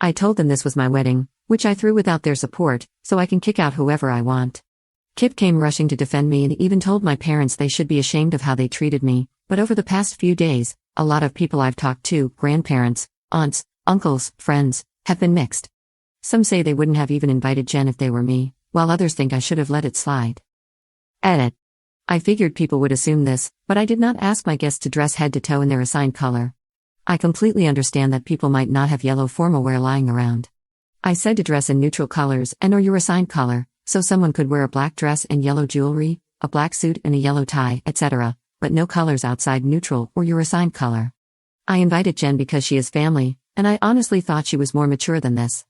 I told them this was my wedding, which I threw without their support, so I can kick out whoever I want. Kip came rushing to defend me and even told my parents they should be ashamed of how they treated me, but over the past few days, a lot of people I've talked to, grandparents, aunts, uncles, friends, have been mixed. Some say they wouldn't have even invited Jen if they were me, while others think I should have let it slide. Edit. I figured people would assume this, but I did not ask my guests to dress head to toe in their assigned color. I completely understand that people might not have yellow formal wear lying around. I said to dress in neutral colors and or your assigned color, so someone could wear a black dress and yellow jewelry, a black suit and a yellow tie, etc., but no colors outside neutral or your assigned color. I invited Jen because she is family, and I honestly thought she was more mature than this.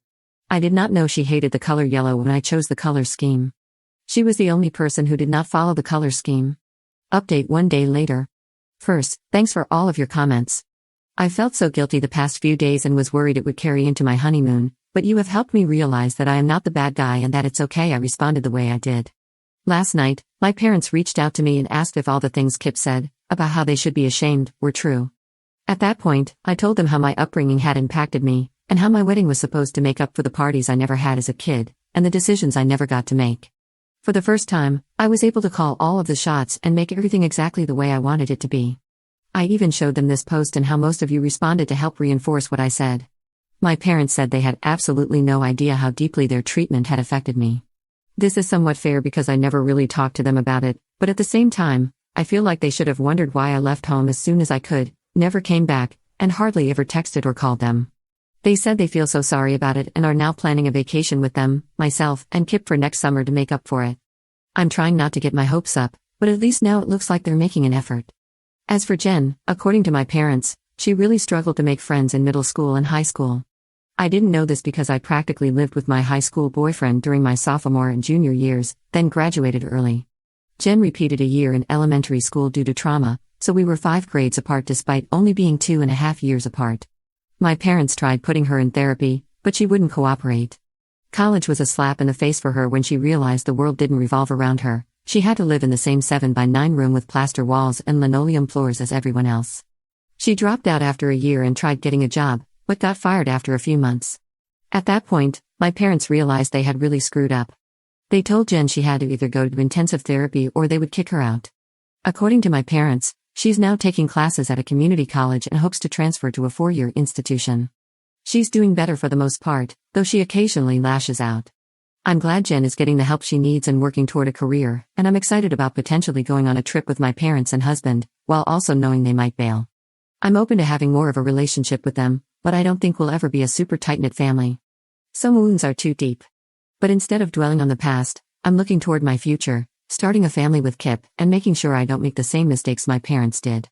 I did not know she hated the color yellow when I chose the color scheme. She was the only person who did not follow the color scheme. Update 1 day later. First, thanks for all of your comments. I felt so guilty the past few days and was worried it would carry into my honeymoon, but you have helped me realize that I am not the bad guy and that it's okay I responded the way I did. Last night, my parents reached out to me and asked if all the things Kip said, about how they should be ashamed, were true. At that point, I told them how my upbringing had impacted me, and how my wedding was supposed to make up for the parties I never had as a kid, and the decisions I never got to make. For the first time, I was able to call all of the shots and make everything exactly the way I wanted it to be. I even showed them this post and how most of you responded to help reinforce what I said. My parents said they had absolutely no idea how deeply their treatment had affected me. This is somewhat fair because I never really talked to them about it, but at the same time, I feel like they should have wondered why I left home as soon as I could, never came back, and hardly ever texted or called them. They said they feel so sorry about it and are now planning a vacation with them, myself, and Kip for next summer to make up for it. I'm trying not to get my hopes up, but at least now it looks like they're making an effort. As for Jen, according to my parents, she really struggled to make friends in middle school and high school. I didn't know this because I practically lived with my high school boyfriend during my sophomore and junior years, then graduated early. Jen repeated a year in elementary school due to trauma, so we were 5 grades apart despite only being 2.5 years apart. My parents tried putting her in therapy, but she wouldn't cooperate. College was a slap in the face for her when she realized the world didn't revolve around her. She had to live in the same 7x9 room with plaster walls and linoleum floors as everyone else. She dropped out after a year and tried getting a job, but got fired after a few months. At that point, my parents realized they had really screwed up. They told Jen she had to either go to intensive therapy or they would kick her out. According to my parents, she's now taking classes at a community college and hopes to transfer to a 4-year institution. She's doing better for the most part, though she occasionally lashes out. I'm glad Jen is getting the help she needs and working toward a career, and I'm excited about potentially going on a trip with my parents and husband, while also knowing they might bail. I'm open to having more of a relationship with them, but I don't think we'll ever be a super tight-knit family. Some wounds are too deep. But instead of dwelling on the past, I'm looking toward my future, starting a family with Kip, and making sure I don't make the same mistakes my parents did.